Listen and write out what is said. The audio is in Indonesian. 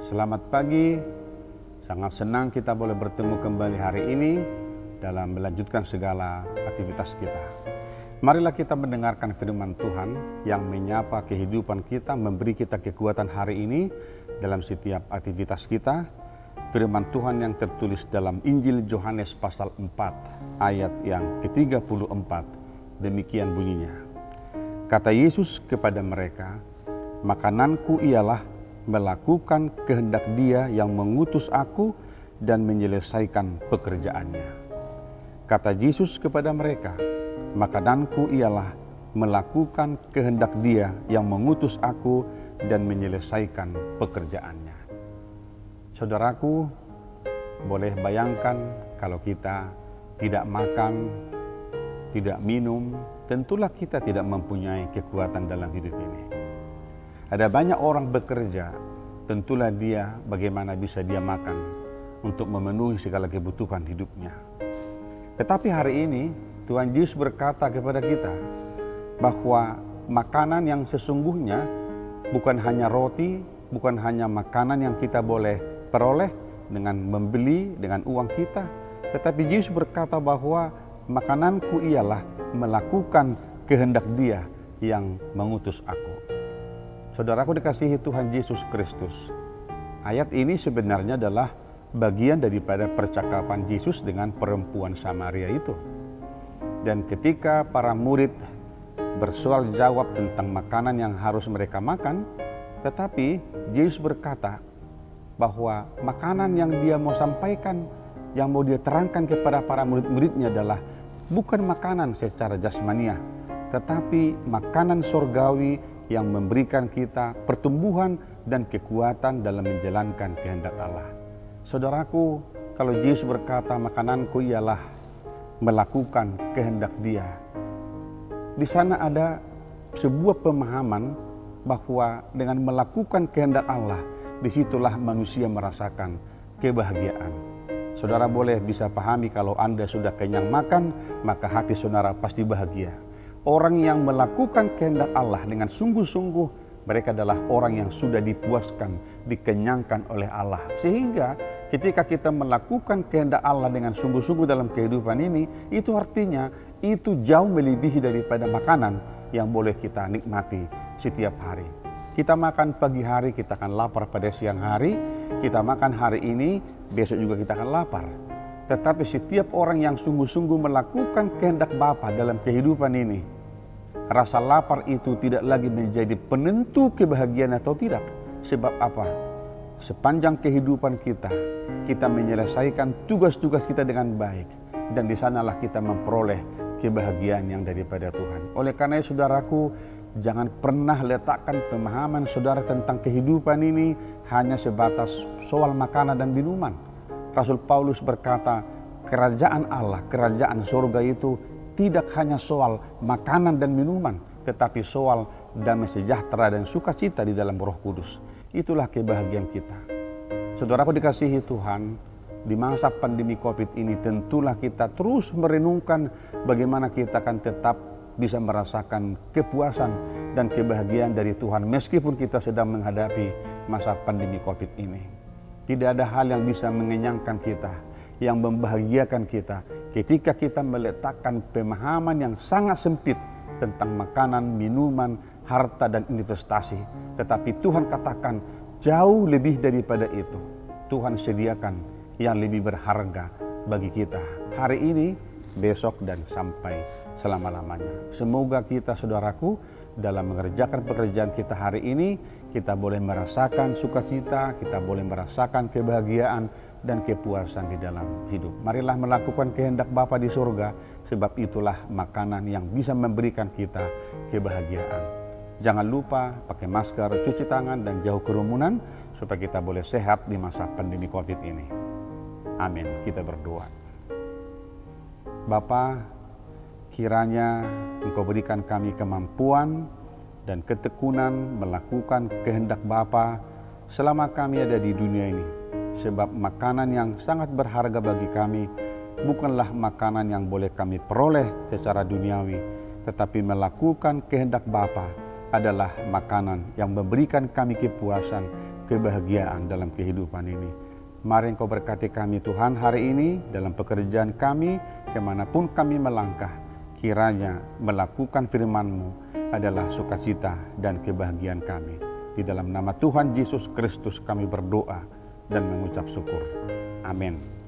Selamat pagi, sangat senang kita boleh bertemu kembali hari ini dalam melanjutkan segala aktivitas kita. Marilah kita mendengarkan firman Tuhan yang menyapa kehidupan kita, memberi kita kekuatan hari ini dalam setiap aktivitas kita. Firman Tuhan yang tertulis dalam Injil Yohanes pasal 4 ayat yang ke-34, demikian bunyinya. Kata Yesus kepada mereka, "Makananku ialah melakukan kehendak Dia yang mengutus aku dan menyelesaikan pekerjaannya." Kata Yesus kepada mereka, "Makananku ialah melakukan kehendak Dia yang mengutus aku dan menyelesaikan pekerjaannya." Saudaraku, boleh bayangkan kalau kita tidak makan, tidak minum, tentulah kita tidak mempunyai kekuatan dalam hidup ini. Ada banyak orang bekerja, tentulah dia bagaimana bisa dia makan untuk memenuhi segala kebutuhan hidupnya. Tetapi hari ini Tuhan Yesus berkata kepada kita bahwa makanan yang sesungguhnya bukan hanya roti, bukan hanya makanan yang kita boleh peroleh dengan membeli dengan uang kita, tetapi Yesus berkata bahwa makananku ialah melakukan kehendak Dia yang mengutus aku. Saudaraku dikasihi Tuhan Yesus Kristus, ayat ini sebenarnya adalah bagian daripada percakapan Yesus dengan perempuan Samaria itu. Dan ketika para murid bersoal jawab tentang makanan yang harus mereka makan, tetapi Yesus berkata bahwa makanan yang Dia mau sampaikan, yang mau Dia terangkan kepada para murid-muridnya adalah bukan makanan secara jasmaniah, tetapi makanan surgawi yang memberikan kita pertumbuhan dan kekuatan dalam menjalankan kehendak Allah. Saudaraku, kalau Yesus berkata makananku ialah melakukan kehendak Dia, di sana ada sebuah pemahaman bahwa dengan melakukan kehendak Allah, disitulah manusia merasakan kebahagiaan. Saudara boleh bisa pahami kalau Anda sudah kenyang makan, maka hati saudara pasti bahagia. Orang yang melakukan kehendak Allah dengan sungguh-sungguh, mereka adalah orang yang sudah dipuaskan, dikenyangkan oleh Allah. Sehingga ketika kita melakukan kehendak Allah dengan sungguh-sungguh dalam kehidupan ini, itu artinya itu jauh melebihi daripada makanan yang boleh kita nikmati setiap hari. Kita makan pagi hari, kita akan lapar pada siang hari. Kita makan hari ini, besok juga kita akan lapar. Tetapi setiap orang yang sungguh-sungguh melakukan kehendak Bapa dalam kehidupan ini, rasa lapar itu tidak lagi menjadi penentu kebahagiaan atau tidak. Sebab apa? Sepanjang kehidupan kita, kita menyelesaikan tugas-tugas kita dengan baik. Dan di sanalah kita memperoleh kebahagiaan yang daripada Tuhan. Oleh karena itu saudaraku, jangan pernah letakkan pemahaman saudara tentang kehidupan ini hanya sebatas soal makanan dan minuman. Rasul Paulus berkata, kerajaan Allah, kerajaan surga itu tidak hanya soal makanan dan minuman, tetapi soal damai sejahtera dan sukacita di dalam Roh Kudus. Itulah kebahagiaan kita. Saudaraku dikasihi Tuhan, di masa pandemi COVID ini tentulah kita terus merenungkan bagaimana kita akan tetap bisa merasakan kepuasan dan kebahagiaan dari Tuhan meskipun kita sedang menghadapi masa pandemi COVID ini. Tidak ada hal yang bisa mengenyangkan kita, yang membahagiakan kita ketika kita meletakkan pemahaman yang sangat sempit tentang makanan, minuman, harta dan investasi. Tetapi Tuhan katakan jauh lebih daripada itu. Tuhan sediakan yang lebih berharga bagi kita hari ini, besok dan sampai selama-lamanya. Semoga kita saudaraku dalam mengerjakan pekerjaan kita hari ini, kita boleh merasakan sukacita, kita boleh merasakan kebahagiaan dan kepuasan di dalam hidup. Marilah melakukan kehendak Bapa di surga, sebab itulah makanan yang bisa memberikan kita kebahagiaan. Jangan lupa pakai masker, cuci tangan, dan jauh kerumunan, supaya kita boleh sehat di masa pandemi COVID ini. Amin. Kita berdoa. Bapa, kiranya Engkau berikan kami kemampuan dan ketekunan melakukan kehendak Bapa selama kami ada di dunia ini. Sebab makanan yang sangat berharga bagi kami bukanlah makanan yang boleh kami peroleh secara duniawi, tetapi melakukan kehendak Bapa adalah makanan yang memberikan kami kepuasan, kebahagiaan dalam kehidupan ini. Mari Engkau berkati kami Tuhan hari ini dalam pekerjaan kami, kemanapun kami melangkah. Kiranya melakukan firman-Mu adalah sukacita dan kebahagiaan kami. Di dalam nama Tuhan Yesus Kristus kami berdoa dan mengucap syukur. Amin.